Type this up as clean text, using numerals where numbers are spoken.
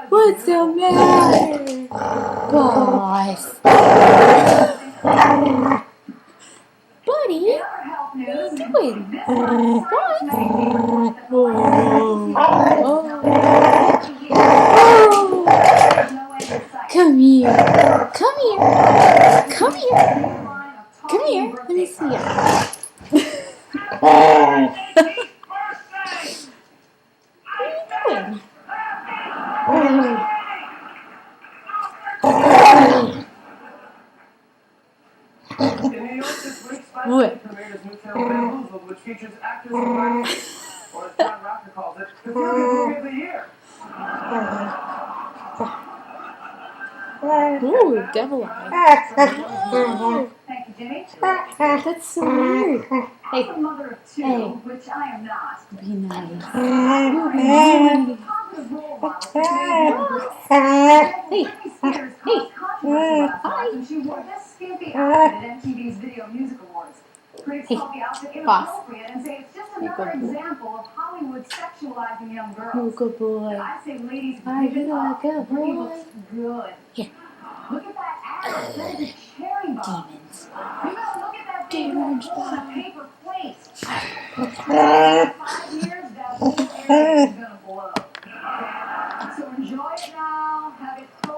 What's the matter? Boss. Buddy, what are you doing? Boss? Come here. Come here. Come here. Come here. Let me see you. What are you doing? What? Which features actors and writers, or as John Rocker calls it, the movie of the year. Ooh, devil eye. Thank you, Jimmy. That's so weird. Hey, I'm a mother of two, hey. which I am not. Be nice. A positive role model for Hey, Britney Spears caused controversy last month when she wore this skimpy outfit at MTV's Video Music Awards. Critics call the outfit inappropriate and say it's just another example of Hollywood sexualizing young girls. Oh, good boy. I say, ladies, Are you a good Britney boy? looks good. Here. Look at that ass. That is a cherry bomb. Demons. You gotta look at that thing Demons. on a paper plate.